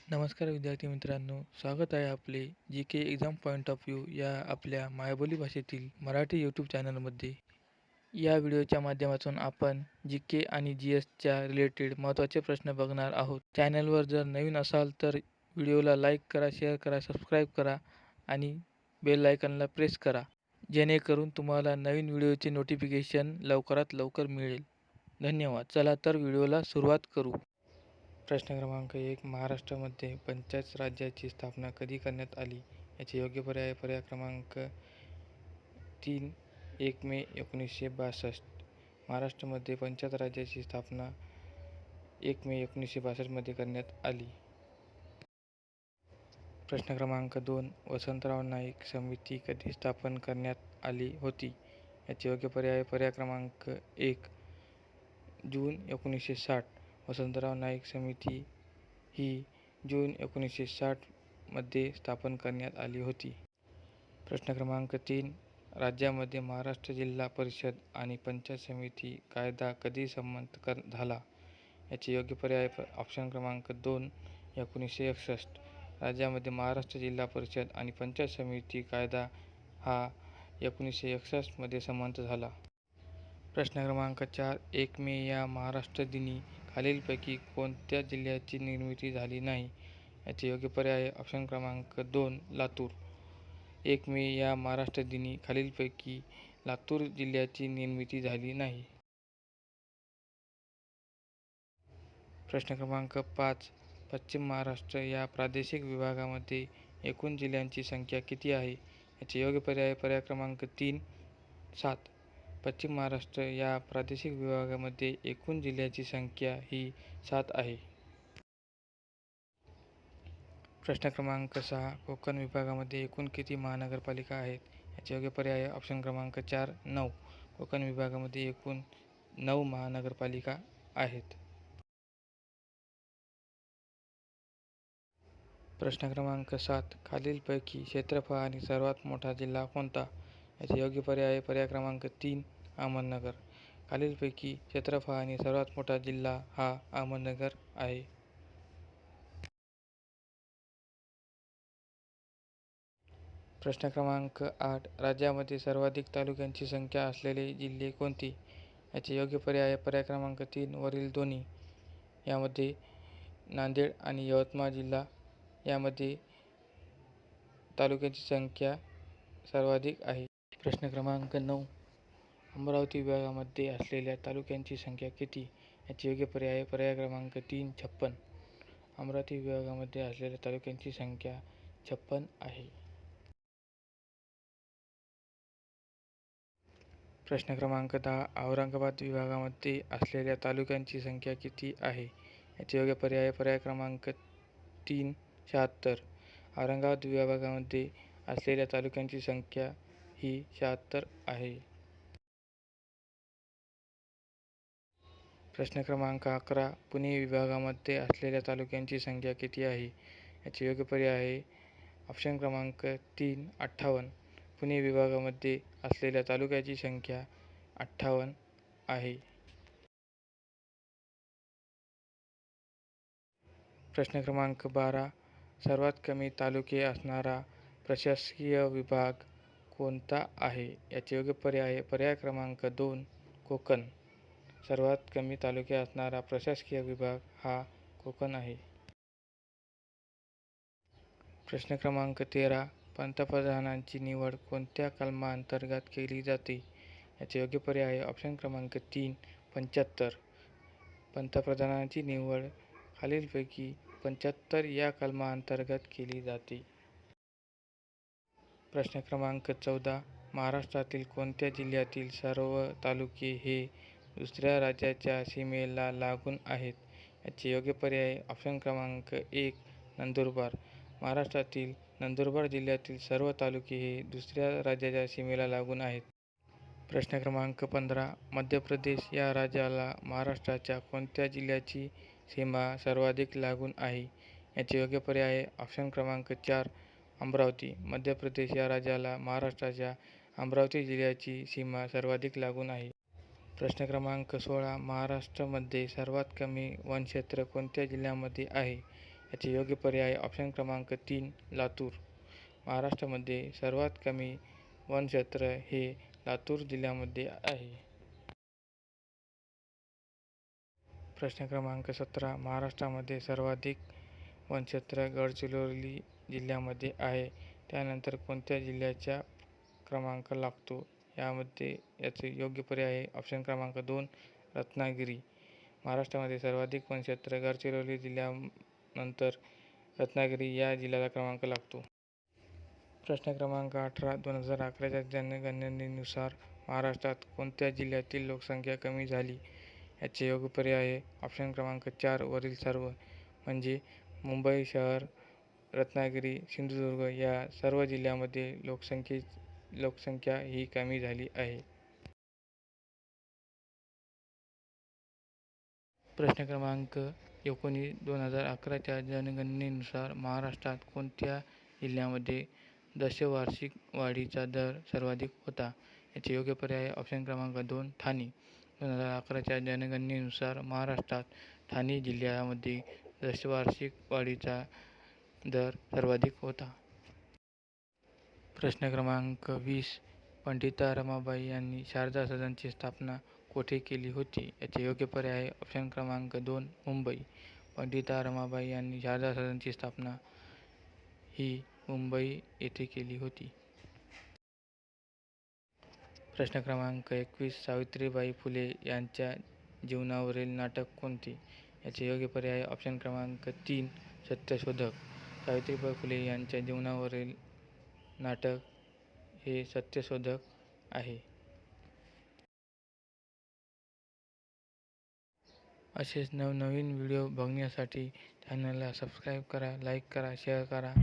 नमस्कार विद्यार्थी मित्रांनो, स्वागत आहे आपले जी के एक्झाम पॉईंट ऑफ व्ह्यू या आपल्या मायबोली भाषेतील मराठी यूट्यूब चॅनलमध्ये. या व्हिडिओच्या माध्यमातून आपण जी के आणि जी एसच्या रिलेटेड महत्त्वाचे प्रश्न बघणार आहोत. चॅनलवर जर नवीन असाल तर व्हिडिओला लाईक करा, शेअर करा, सबस्क्राईब करा आणि बेल आयकॉनला प्रेस करा, जेणेकरून तुम्हाला नवीन व्हिडिओचे नोटिफिकेशन लवकरात लवकर मिळेल. धन्यवाद. चला तर व्हिडिओला सुरुवात करू. प्रश्न क्रमांक 1. महाराष्ट्रामध्ये पंचायत राज्याची स्थापना कधी करण्यात आली? याचे योग्य पर्याय पर्याय क्रमांक 3. 1 मे 1962. महाराष्ट्रामध्ये पंचायत राज्याची स्थापना 1 मे 1962 मध्ये करण्यात आली. प्रश्न क्रमांक 2. वसंतराव नाईक समिती कधी स्थापन करण्यात आली होती? याचे योग्य पर्याय पर्याय क्रमांक 1. जून 1960. वसंतराव नाईक समिती ही जून 1960 मध्ये स्थापन करण्यात आली होती. प्रश्न क्रमांक 3. राज्यामध्ये महाराष्ट्र जिल्हा परिषद आणि पंचायत समिती कायदा कधी संमत झाला? याचे योग्य पर्याय ऑप्शन क्रमांक 2. 1961. राज्यामध्ये महाराष्ट्र जिल्हा परिषद आणि पंचायत समिती कायदा हा 1961 मध्ये संमत झाला. प्रश्न क्रमांक 4. 1 मे या महाराष्ट्र दिनी खालीलपैकी कोणत्या जिल्ह्याची निर्मिती झाली नाही? याचे योग्य पर्याय ऑप्शन क्रमांक 2. लातूर. 1 मे या महाराष्ट्र दिनी खालीलपैकी लातूर जिल्ह्याची निर्मिती झाली नाही. प्रश्न क्रमांक 5. पश्चिम महाराष्ट्र या प्रादेशिक विभागामध्ये एकूण जिल्ह्यांची संख्या किती आहे? याचे योग्य पर्याय पर्याय क्रमांक 3. 7. पश्चिम महाराष्ट्र या प्रादेशिक विभागामध्ये एकूण जिल्ह्याची संख्या ही 7 आहे. प्रश्न क्रमांक 6. कोकण विभागामध्ये एकूण किती महानगरपालिका आहेत? याचे योग्य पर्याय ऑप्शन क्रमांक 4. 9. कोकण विभागामध्ये एकूण 9 महानगरपालिका आहेत. प्रश्न क्रमांक 7. खालीलपैकी क्षेत्रफळाने सर्वात मोठा जिल्हा कोणता? याचे योग्य पर्याय पर्याय क्रमांक 3. अहमदनगर. खालीलपैकी क्षेत्रफळाने सर्वात मोठा जिल्हा हा अहमदनगर आहे. प्रश्न क्रमांक 8. राज्यामध्ये सर्वाधिक तालुक्यांची संख्या असलेले जिल्हे कोणते? याचे योग्य पर्याय पर्याय क्रमांक 3. वरील दोन्ही. यामध्ये नांदेड आणि यवतमाळ जिल्हा यामध्ये तालुक्यांची संख्या सर्वाधिक आहे. प्रश्न क्रमांक 9. अमरावती विभागामध्ये असलेल्या तालुक्यांची संख्या किती? याचे योग्य पर्याय पर्याय क्रमांक 3. 56. अमरावती विभागामध्ये असलेल्या तालुक्यांची संख्या 56 आहे. प्रश्न क्रमांक 10. औरंगाबाद विभागामध्ये असलेल्या तालुक्यांची संख्या किती आहे? याचे योग्य पर्याय पर्याय क्रमांक 3. 76. औरंगाबाद विभागामध्ये असलेल्या तालुक्यांची संख्या ही 76 आहे. प्रश्न क्रमांक 11. पुणे विभागामध्ये असलेल्या तालुक्यांची संख्या किती आहे? याचे योग्य पर्याय आहे ऑप्शन क्रमांक 3. 58. पुणे विभागामध्ये असलेल्या तालुक्याची संख्या 58 आहे. प्रश्न क्रमांक 12. सर्वात कमी तालुके असणारा प्रशासकीय विभाग कोणता आहे? याचे योग्य पर्याय पर्याय क्रमांक 2. कोकण. सर्वात कमी तालुके असणारा प्रशासकीय विभाग हा कोकण आहे. प्रश्न क्रमांक 13. पंतप्रधानांची निवड कोणत्या कलमाअंतर्गत केली जाते? याचे योग्य पर्याय ऑप्शन क्रमांक 3. 75. पंतप्रधानांची निवड खालीलपैकी 75 या कलमाअंतर्गत केली जाते. प्रश्न क्रमांक 14. महाराष्ट्रातील कोणत्या जिल्ह्यातील सर्व तालुके हे दुसऱ्या राज्याच्या सीमेला लागून आहेत? याचे योग्य पर्याय ऑप्शन क्रमांक 1. नंदुरबार. महाराष्ट्रातील नंदुरबार जिल्ह्यातील सर्व तालुके हे दुसऱ्या राज्याच्या सीमेला लागून आहेत. प्रश्न क्रमांक 15. मध्य प्रदेश या राज्याला महाराष्ट्राच्या कोणत्या जिल्ह्याची सीमा सर्वाधिक लागून आहे? याचे योग्य पर्याय ऑप्शन क्रमांक 4. अमरावती. मध्य प्रदेश या राज्याला महाराष्ट्राच्या अमरावती जिल्ह्याची सीमा सर्वाधिक लागून आहे. प्रश्न क्रमांक 16. महाराष्ट्रामध्ये सर्वात कमी वनक्षेत्र कोणत्या जिल्ह्यामध्ये आहे? याचे योग्य पर्याय ऑप्शन क्रमांक 3 लातूर. महाराष्ट्रामध्ये सर्वात कमी वनक्षेत्र हे लातूर जिल्ह्यामध्ये आहे. प्रश्न क्रमांक 17. महाराष्ट्रामध्ये सर्वाधिक वनक्षेत्र गडचिरोली जिल्ह्यामध्ये आहे. त्यानंतर कोणत्या जिल्ह्याचा क्रमांक लागतो? याचे योग्य पर्याय आहे ऑप्शन क्रमांक 2 रत्नागिरी. महाराष्ट्रामध्ये सर्वाधिक वनक्षेत्र गडचिरोली जिल्ह्यानंतर रत्नागिरी या जिल्ह्याला क्रमांक लागतो. प्रश्न क्रमांक 18. 2011च्या जनगणनेनुसार महाराष्ट्रात कोणत्या जिल्ह्यातील लोकसंख्या कमी झाली? याचे योग्य पर्याय आहे ऑप्शन क्रमांक 4 वरील सर्व. म्हणजे मुंबई शहर, रत्नागिरी, सिंधुदुर्ग या सर्व जिल्ह्यांमध्ये लोकसंख्या ही कमी झाली आहे. प्रश्न क्रमांक 19. 2011च्या जनगणनेनुसार महाराष्ट्रात कोणत्या जिल्ह्यामध्ये दशवार्षिक वाढीचा दर सर्वाधिक होता? याचे योग्य पर्याय ऑप्शन क्रमांक 2 ठाणे. 2011च्या जनगणनेनुसार महाराष्ट्रात ठाणे जिल्ह्यामध्ये दशवार्षिक वाढीचा दर सर्वाधिक होता. प्रश्न क्रमांक 20. पंडिता रमाबाई यांनी शारदा सदनची स्थापना कोठे केली होती? याचे योग्य पर्याय आहे ऑप्शन क्रमांक 2 मुंबई. पंडिता रमाबाई यांनी शारदा सदनची स्थापना ही मुंबई येथे केली होती. प्रश्न क्रमांक 21. सावित्रीबाई फुले यांच्या जीवनावरील नाटक कोणते? याचे योग्य पर्याय ऑप्शन क्रमांक 3 सत्यशोधक. सावित्रीबाई फुले यांच्या जीवनावरील नाटक हे सत्यशोधक आहे. असेच नवनवीन व्हिडिओ बघण्यासाठी चॅनलला सबस्क्राईब करा, लाईक करा, शेअर करा.